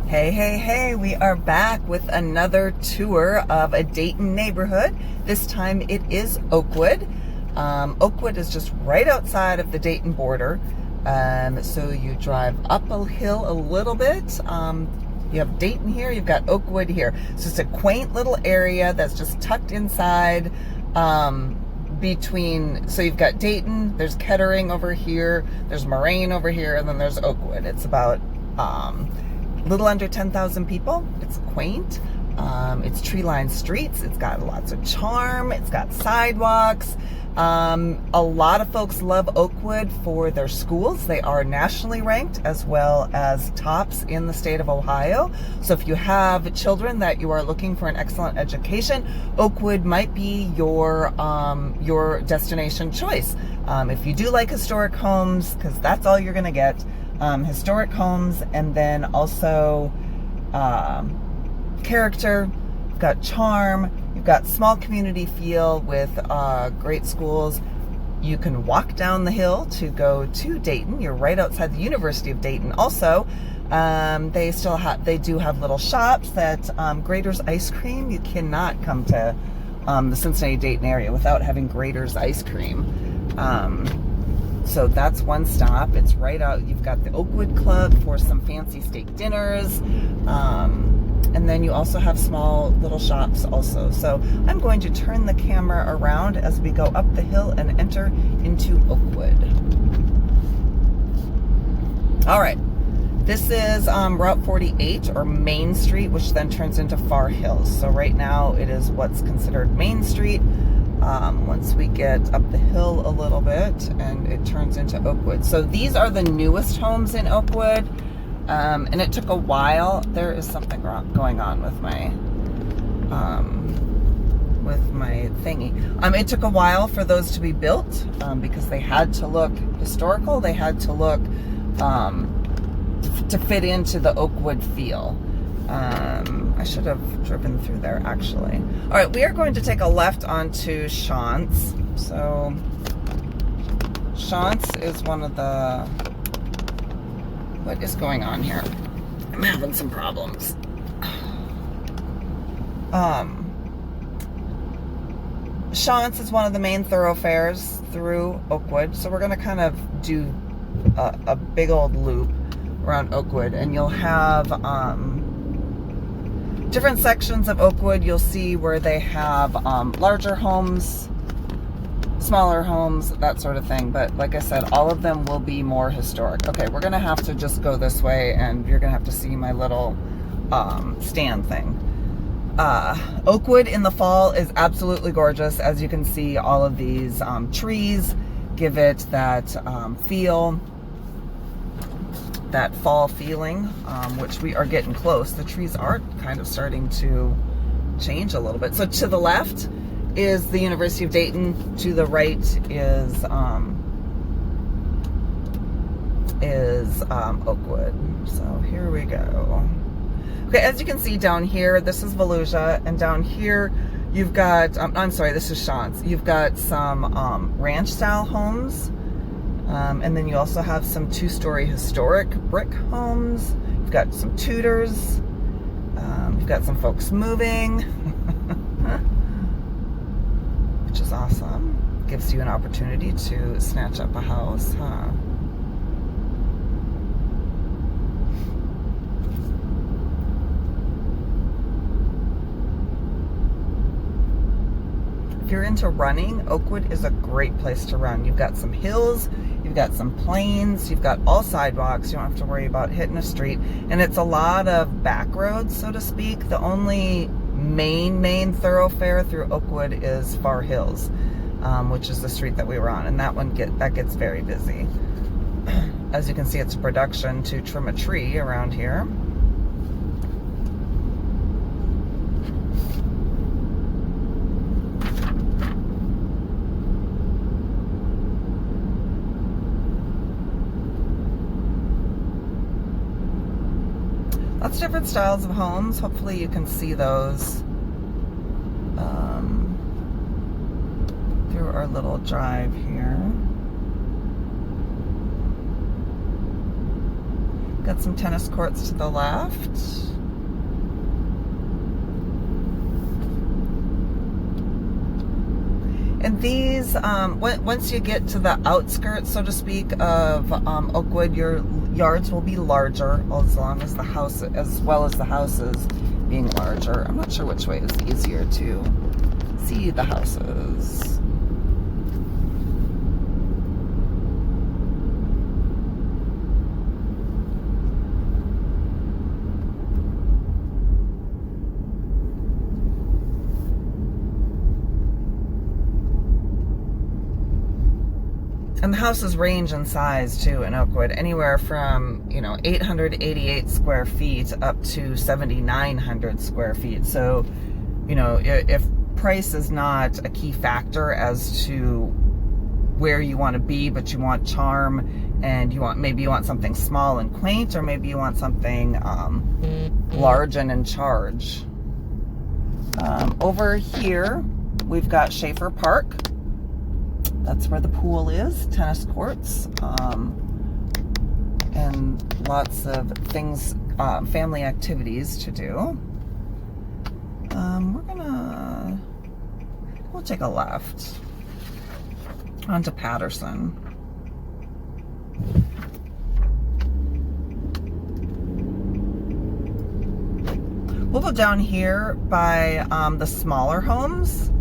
Hey, hey, hey, we are back with another tour of a Dayton neighborhood. This time it is Oakwood. Oakwood is just right outside of the Dayton border. So you drive up a hill a little bit. You have Dayton here, you've got Oakwood here. So it's a quaint little area that's just tucked inside so you've got Dayton, there's Kettering over here, there's Moraine over here, and then there's Oakwood. It's about little under 10,000 people. It's quaint. It's tree-lined streets. It's got lots of charm. It's got sidewalks. A lot of folks love Oakwood for their schools. They are nationally ranked as well as tops in the state of Ohio. So if you have children that you are looking for an excellent education, Oakwood might be your destination choice. If you do like historic homes, because that's all you're going to get, historic homes, and then also character. You've got charm. You've got small community feel with great schools. You can walk down the hill to go to Dayton. You're right outside the University of Dayton. Also, they do have little shops that Grater's Ice Cream. You cannot come to the Cincinnati Dayton area without having Grater's Ice Cream. So that's one stop. It's right out. You've got the Oakwood Club for some fancy steak dinners. And then you also have small little shops also. So I'm going to turn the camera around as we go up the hill and enter into Oakwood. All right. This is Route 48 or Main Street, which then turns into Far Hills. So right now it is what's considered Main Street. Once we get up the hill a little bit and it turns into Oakwood. So these are the newest homes in Oakwood. And it took a while. There is something going on with my thingy. It took a while for those to be built because they had to look historical. They had to look to fit into the Oakwood feel. I should have driven through there actually. All right, we are going to take a left onto Shantz. So Shantz is one of the... What is going on here? I'm having some problems. Shantz is one of the main thoroughfares through Oakwood. So we're going to kind of do a big old loop around Oakwood. And you'll have different sections of Oakwood. You'll see where they have larger homes, smaller homes, that sort of thing. But like I said, all of them will be more historic. Okay, we're gonna have to just go this way and you're gonna have to see my little stand thing. Oakwood in the fall is absolutely gorgeous. As you can see, all of these trees give it that feel, that fall feeling, which we are getting close. The trees are kind of starting to change a little bit. So to the left is the University of Dayton. To the right is Oakwood. So here we go. Okay, as you can see down here, this is Volusia, and down here you've got, I'm sorry, this is Shantz. You've got some ranch-style homes, and then you also have some two-story historic brick homes. You've got some Tudors. You've got some folks moving. Which is awesome. Gives you an opportunity to snatch up a house, huh? If you're into running, Oakwood is a great place to run. You've got some hills, you've got some plains, you've got all sidewalks. You don't have to worry about hitting a street. And it's a lot of back roads, so to speak. The only main thoroughfare through Oakwood is Far Hills, which is the street that we were on, and that gets very busy. As you can see, it's a production to trim a tree around here. Lots of different styles of homes. Hopefully you can see those through our little drive here. Got some tennis courts to the left. And these, once you get to the outskirts, so to speak, of Oakwood, your yards will be larger, as well as the houses being larger. I'm not sure which way is easier to see the houses. And the houses range in size too in Oakwood, anywhere from 888 square feet up to 7,900 square feet. So, if price is not a key factor as to where you want to be, but you want charm, and maybe you want something small and quaint, or maybe you want something large and in charge. Over here, we've got Schaefer Park. That's where the pool is, tennis courts, and lots of things, family activities to do. We'll take a left onto Patterson. We'll go down here by the smaller homes.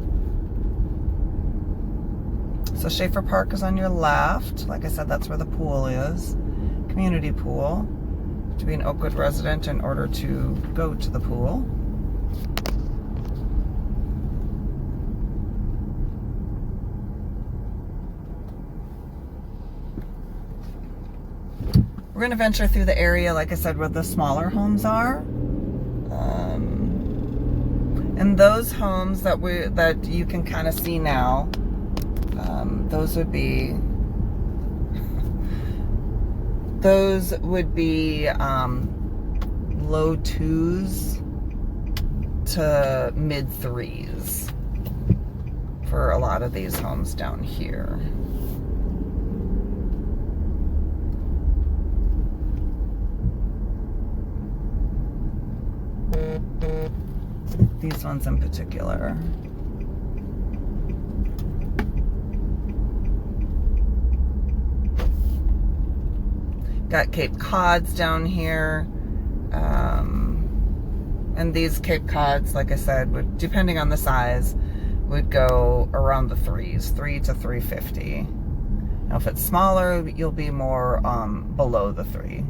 So Schaefer Park is on your left. Like I said, that's where the pool is. Community pool. To be an Oakwood resident in order to go to the pool. We're going to venture through the area, like I said, where the smaller homes are. And those homes that you can kind of see now, those would be low 2s to mid 3s for a lot of these homes down here. These ones in particular. Got Cape Cods down here. And these Cape Cods, like I said, would, depending on the size, would go around the 3s, 3 to 350. Now if it's smaller, you'll be more below the 3.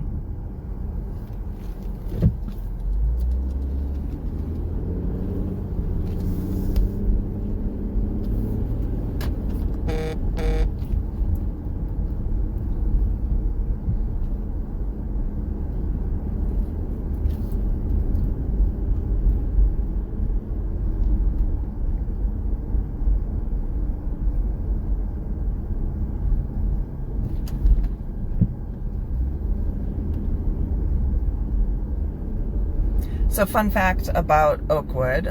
So fun fact about Oakwood,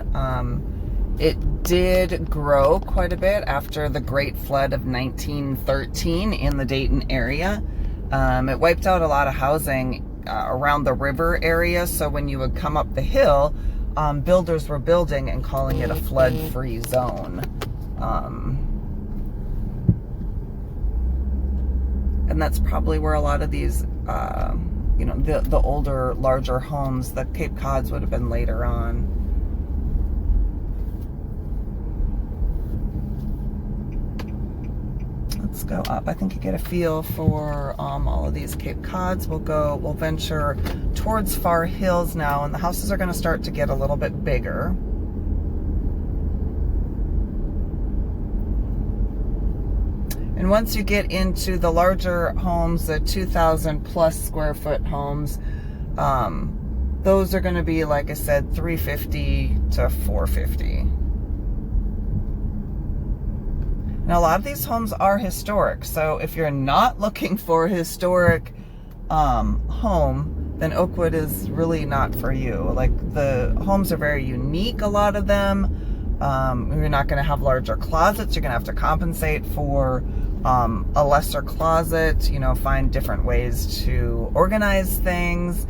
it did grow quite a bit after the Great Flood of 1913 in the Dayton area. It wiped out a lot of housing around the river area, so when you would come up the hill, builders were building and calling it a flood-free zone. And that's probably where a lot of these the older, larger homes, the Cape Cods would have been later on. Let's go up. I think you get a feel for all of these Cape Cods. We'll venture towards Far Hills now, and the houses are going to start to get a little bit bigger. And once you get into the larger homes, the 2,000 plus square foot homes, those are going to be, like I said, 350 to 450. Now, a lot of these homes are historic, so if you're not looking for a historic home, then Oakwood is really not for you. Like, the homes are very unique, a lot of them. You're not going to have larger closets. You're going to have to compensate for a lesser closet, you know, find different ways to organize things.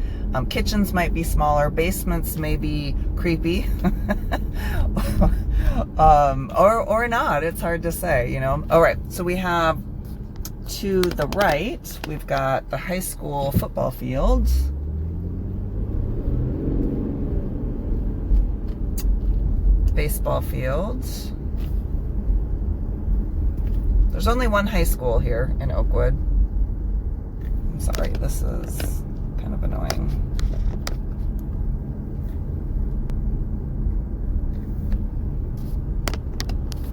Kitchens might be smaller, basements may be creepy, or not. It's hard to say, you know. All right, so we have to the right, we've got the high school football field. Baseball field. There's only one high school here in Oakwood. I'm sorry, this is kind of annoying.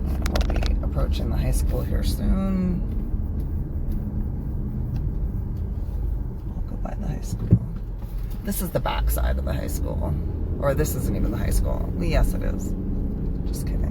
And we'll be approaching the high school here soon. I'll go by the high school. This is the back side of the high school. Or this isn't even the high school. Well, yes, it is. Just kidding.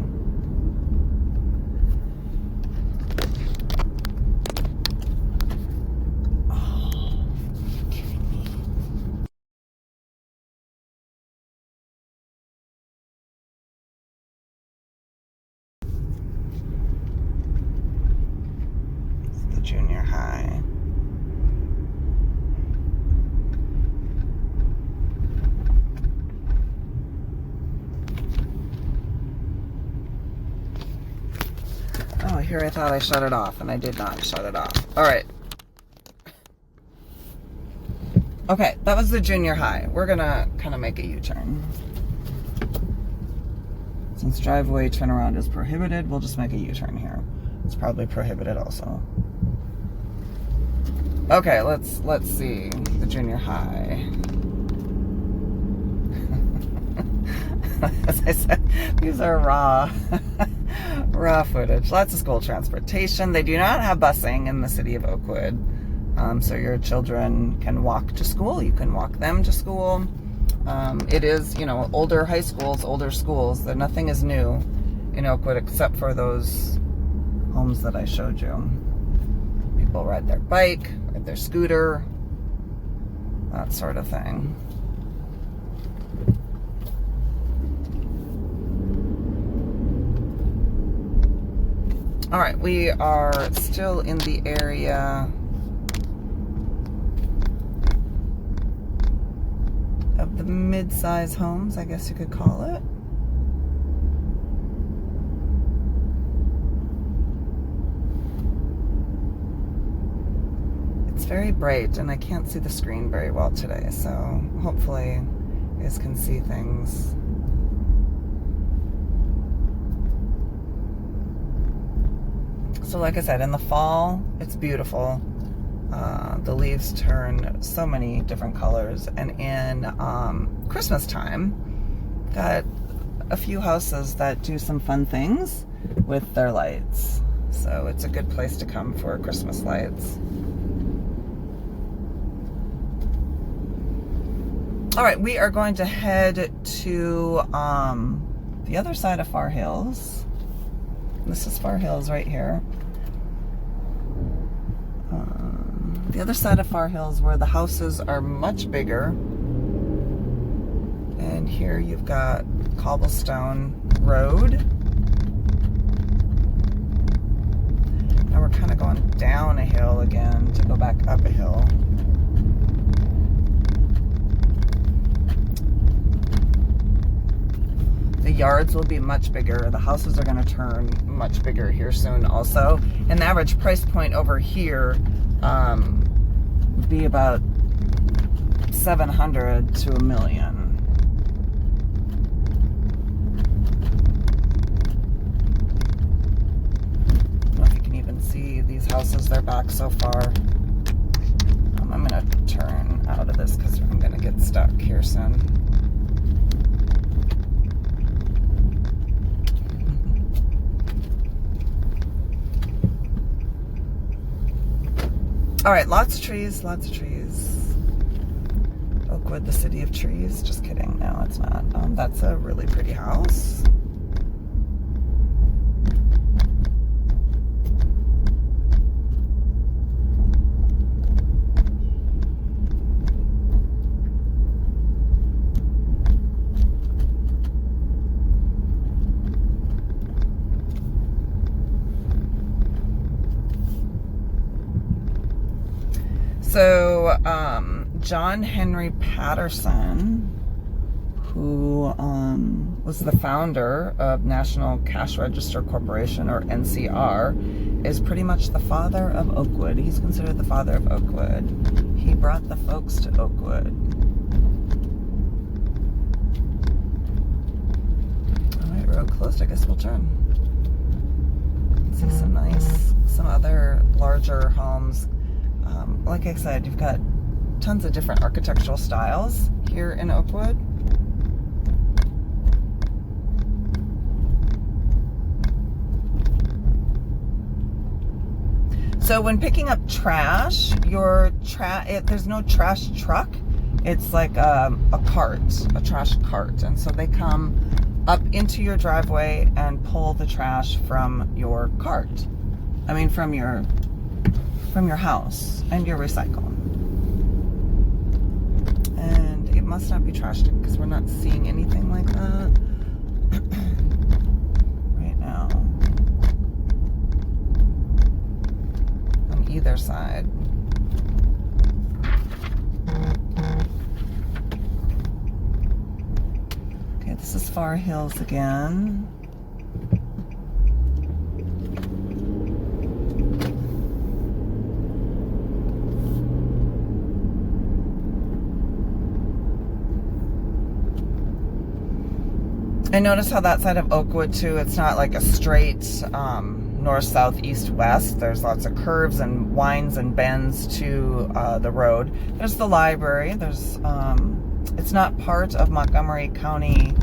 Junior high. Oh, here I thought I shut it off, and I did not shut it off. All right. Okay, that was the junior high. We're gonna kind of make a U-turn. Since driveway turnaround is prohibited, we'll just make a U-turn here. It's probably prohibited also. Okay, let's see the junior high. As I said, these are raw footage. Lots of school transportation. They do not have busing in the city of Oakwood, so your children can walk to school. You can walk them to school. It is, you know, older high schools, older schools. Nothing is new in Oakwood except for those homes that I showed you. People ride their bike, ride their scooter, that sort of thing. All right, we are still in the area of the mid-size homes, I guess you could call it. It's very bright and I can't see the screen very well today, so hopefully you guys can see things. So like I said, in the fall, it's beautiful. The leaves turn so many different colors, and in Christmas time, got a few houses that do some fun things with their lights. So it's a good place to come for Christmas lights. All right, we are going to head to the other side of Far Hills. This is Far Hills right here. The other side of Far Hills where the houses are much bigger. And here you've got cobblestone road. Now we're kind of going down a hill again to go back up a hill. The yards will be much bigger. The houses are going to turn much bigger here soon also. And the average price point over here would be about $700,000 to $1 million. I don't know if you can even see these houses. They're back so far. I'm going to turn out of this because I'm going to get stuck here soon. All right, lots of trees, lots of trees. Oakwood, the city of trees. Just kidding, no, it's not. That's a really pretty house. So John Henry Patterson, who was the founder of National Cash Register Corporation, or NCR, is pretty much the father of Oakwood. He's considered the father of Oakwood. He brought the folks to Oakwood. All right, road closed. I guess we'll turn. See some other larger homes. Like I said, you've got tons of different architectural styles here in Oakwood. So when picking up trash, there's no trash truck. It's like a cart, a trash cart. And so they come up into your driveway and pull the trash from your cart. I mean, from your house and your recycle. And it must not be trashed because we're not seeing anything like that right now on either side. Okay, this is Far Hills again. I notice how that side of Oakwood too, it's not like a straight north, south, east, west. There's lots of curves and winds and bends to the road. There's the library. There's it's not part of Montgomery County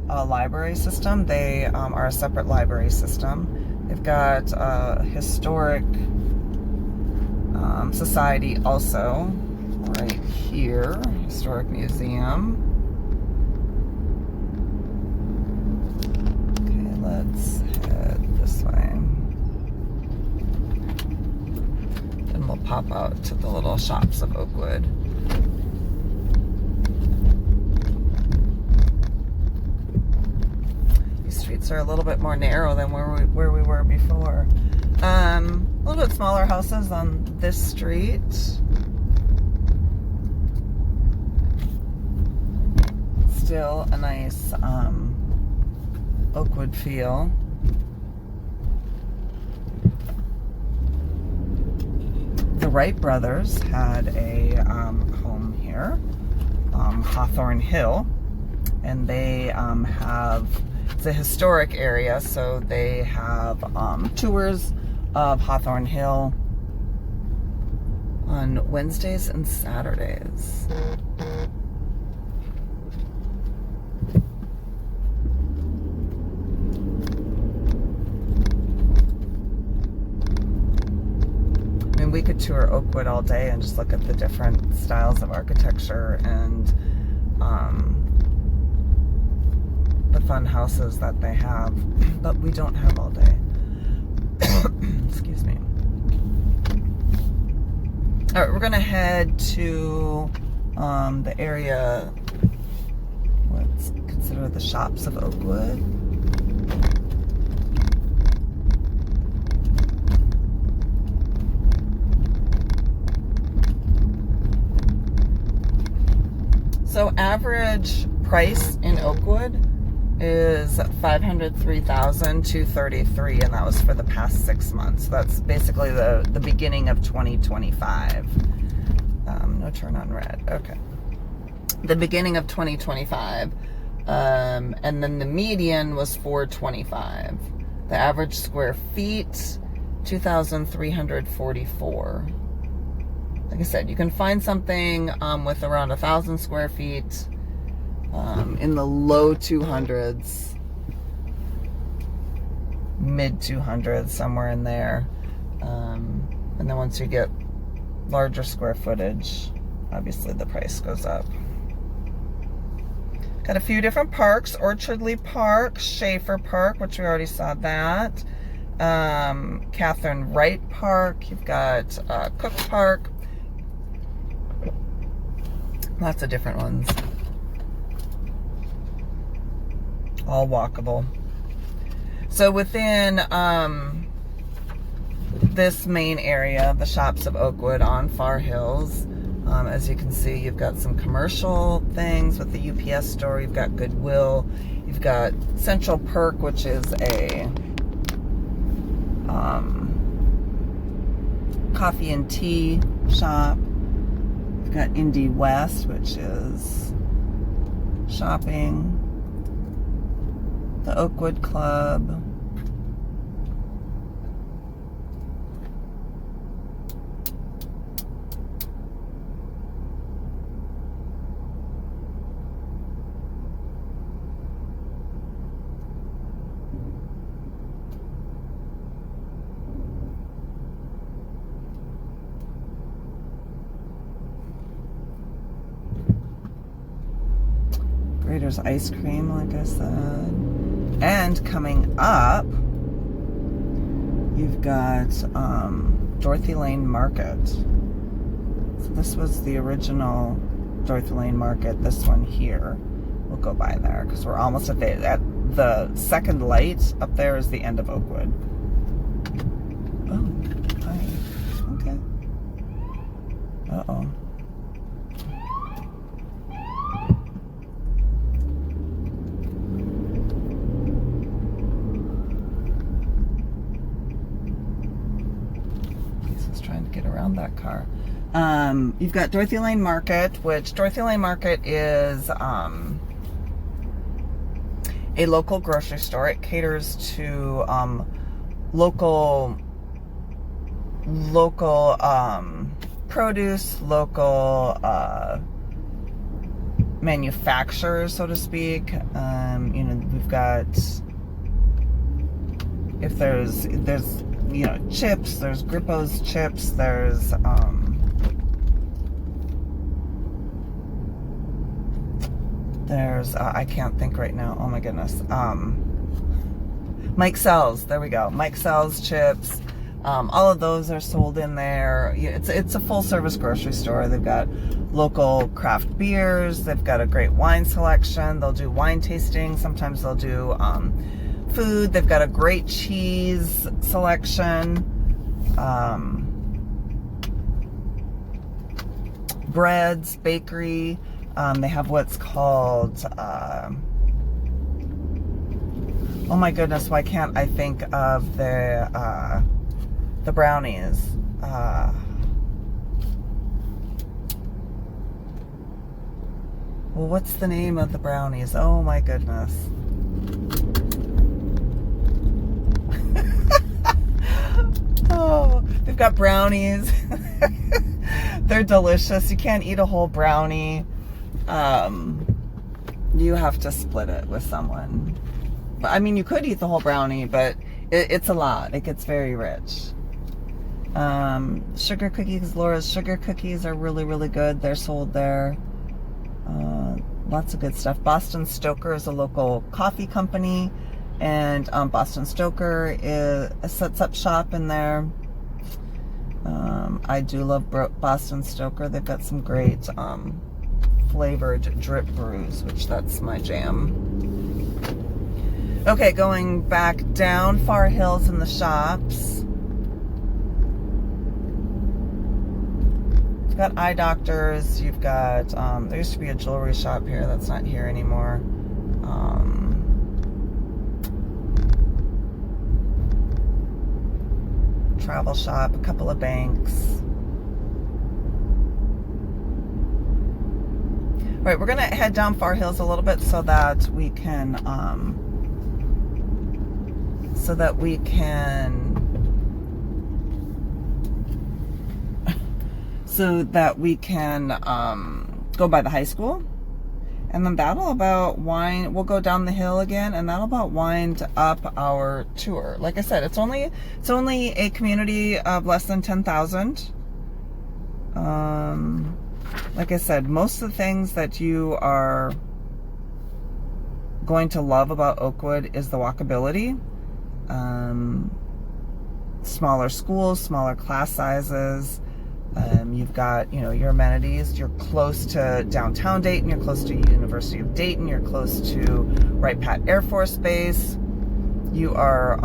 library system. They are a separate library system. They've got a historic society also right here, historic museum. Let's head this way. Then we'll pop out to the little shops of Oakwood. These streets are a little bit more narrow than where we were before. A little bit smaller houses on this street. Still a nice Oakwood feel. The Wright brothers had a home here, Hawthorne Hill, and they have, it's a historic area, so they have tours of Hawthorne Hill on Wednesdays and Saturdays. We could tour Oakwood all day and just look at the different styles of architecture and the fun houses that they have, but we don't have all day. Excuse me. All right, we're gonna head to the area, what's considered the shops of Oakwood. So average price in Oakwood is $503,233, and that was for the past 6 months. So that's basically the beginning of 2025. No turn on red. Okay. The beginning of 2025, and then the median was $425. The average square feet, 2,344. Like I said, you can find something with around 1,000 square feet in the low 200s, mid 200s, somewhere in there. And then once you get larger square footage, obviously the price goes up. Got a few different parks: Orchardly Park, Schaefer Park, which we already saw that. Catherine Wright Park. You've got Cook Park. Lots of different ones. All walkable. So within this main area, the shops of Oakwood on Far Hills. As you can see, you've got some commercial things with the UPS store. You've got Goodwill. You've got Central Perk, which is a coffee and tea shop. You've got Indy West, which is shopping. The Oakwood Club. Grader's Ice Cream, like I said. And coming up, you've got Dorothy Lane Market. So this was the original Dorothy Lane Market. This one here, we'll go by there because we're almost at the second light up there is the end of Oakwood. Oh, hi. Okay. Uh-oh. Get around that car. You've got Dorothy Lane Market, which Dorothy Lane Market is a local grocery store. It caters to local produce, local manufacturers, so to speak. You know, we've got, if there's you know, chips, there's Grippo's chips, there's I can't think right now, oh my goodness, Mike Sells, there we go, Mike Sells chips. All of those are sold in there. It's a full service grocery store. They've got local craft beers, they've got a great wine selection, they'll do wine tasting, sometimes they'll do food. They've got a great cheese selection, breads, bakery. They have what's called, oh my goodness, why can't I think of the brownies? Well, what's the name of the brownies? Oh my goodness. Oh, they've got brownies. They're delicious. You can't eat a whole brownie. You have to split it with someone. I mean, you could eat the whole brownie, but it's a lot. It gets very rich. Sugar cookies. Laura's sugar cookies are really, really good. They're sold there. Lots of good stuff. Boston Stoker is a local coffee company. And Boston Stoker sets up shop in there. I do love Boston Stoker. They've got some great flavored drip brews, which that's my jam. Okay, going back down Far Hills in the shops. You've got eye doctors. You've got, there used to be a jewelry shop here that's not here anymore. Travel shop, a couple of banks. All right, we're gonna head down Far Hills a little bit so that we can go by the high school. And then that'll about wind, we'll go down the hill again, and that'll about wind up our tour. Like I said, it's only a community of less than 10,000. Like I said, most of the things that you are going to love about Oakwood is the walkability. Smaller schools, smaller class sizes. You've got, you know, your amenities. You're close to downtown Dayton. You're close to University of Dayton. You're close to Wright Patt Air Force Base. You are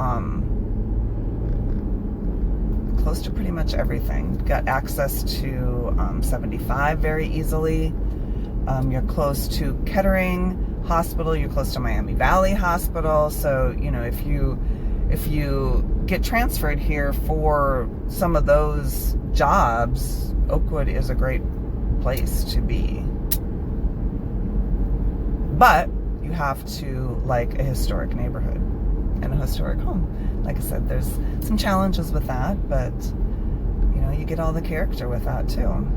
close to pretty much everything. Got access to 75 very easily. You're close to Kettering Hospital. You're close to Miami Valley Hospital. So, you know, if you get transferred here for some of those jobs, Oakwood is a great place to be. But you have to like a historic neighborhood and a historic home. Like I said, there's some challenges with that, but you know, you get all the character with that too.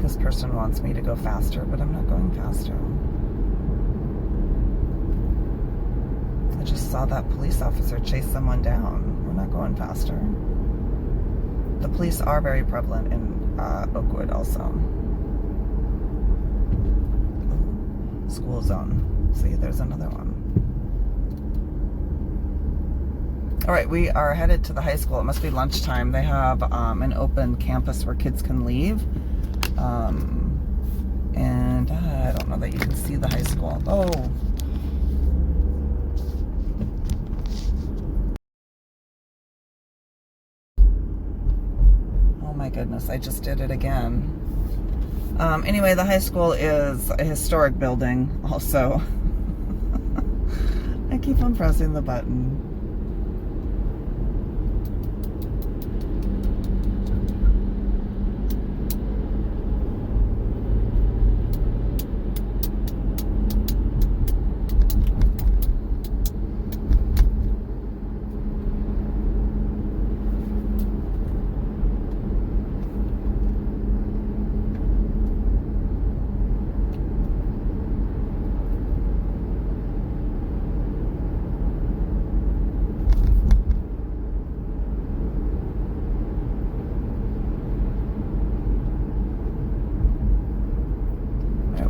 This person wants me to go faster, but I'm not going faster. I just saw that police officer chase someone down. We're not going faster. The police are very prevalent in Oakwood also. School zone. See, there's another one. All right, we are headed to the high school. It must be lunchtime. They have an open campus where kids can leave. And I don't know that you can see the high school. Oh. Oh my goodness, I just did it again. Anyway, the high school is a historic building also. I keep on pressing the button.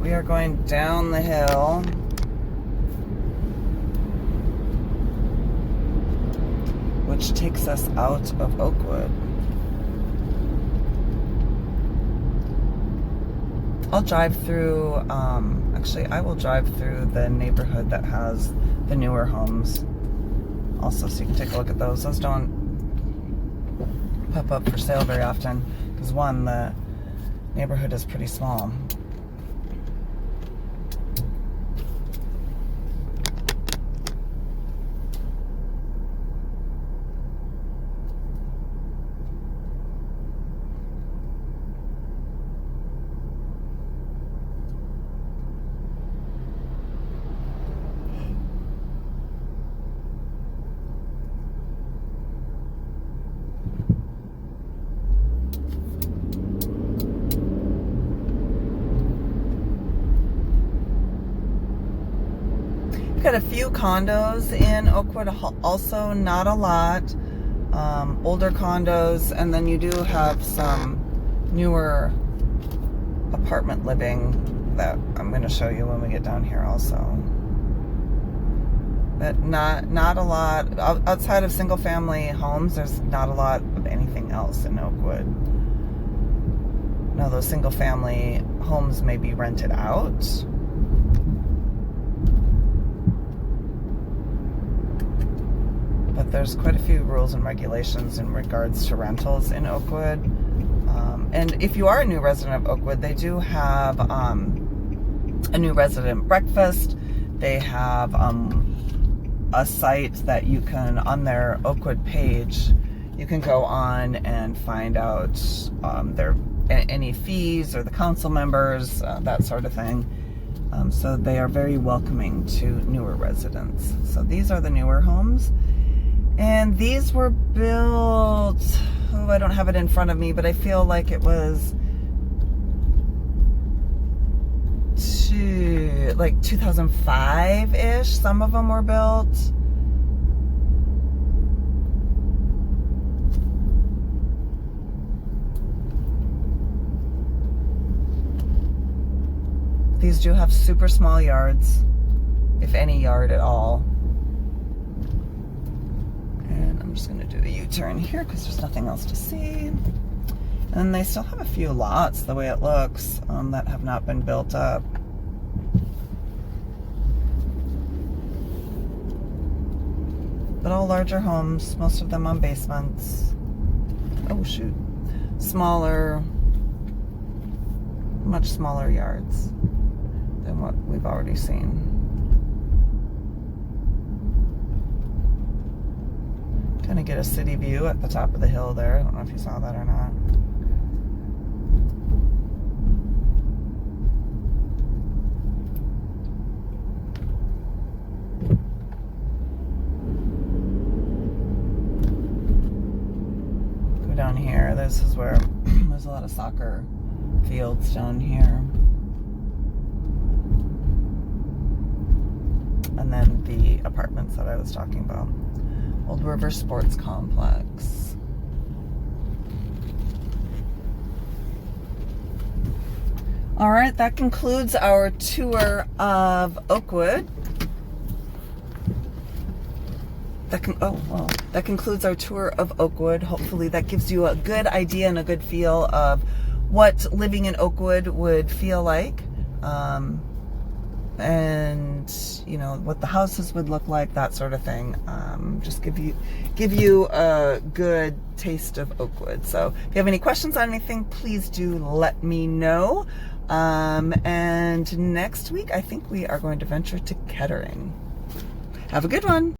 We are going down the hill. Which takes us out of Oakwood. I'll drive through, actually I will drive through the neighborhood that has the newer homes also, so you can take a look at those. Those don't pop up for sale very often because one, the neighborhood is pretty small. Got a few condos in Oakwood, also not a lot. Older condos, and then you do have some newer apartment living that I'm going to show you when we get down here also. But not a lot outside of single family homes. There's not a lot of anything else in Oakwood. No, those single family homes may be rented out. But there's quite a few rules and regulations in regards to rentals in Oakwood. And if you are a new resident of Oakwood, they do have a new resident breakfast. They have a site that you can, on their Oakwood page, you can go on and find out any fees or the council members, that sort of thing. So they are very welcoming to newer residents. So these are the newer homes. And these were built, I don't have it in front of me, but I feel like it was like 2005-ish. Some of them were built. These do have super small yards, if any yard at all. And I'm just going to do a U-turn here because there's nothing else to see. And they still have a few lots, the way it looks, that have not been built up. But all larger homes, most of them on basements. Oh shoot. Smaller, much smaller yards than what we've already seen. Kind of get a city view at the top of the hill there. I don't know if you saw that or not. Go down here. This is where there's a lot of soccer fields down here. And then the apartments that I was talking about. Old River Sports Complex. All right, that concludes our tour of Oakwood. That concludes our tour of Oakwood. Hopefully that gives you a good idea and a good feel of what living in Oakwood would feel like. And you know what the houses would look like, that sort of thing. Just give you a good taste of Oakwood. So if you have any questions on anything, please do let me know. And next week I think we are going to venture to Kettering. Have a good one.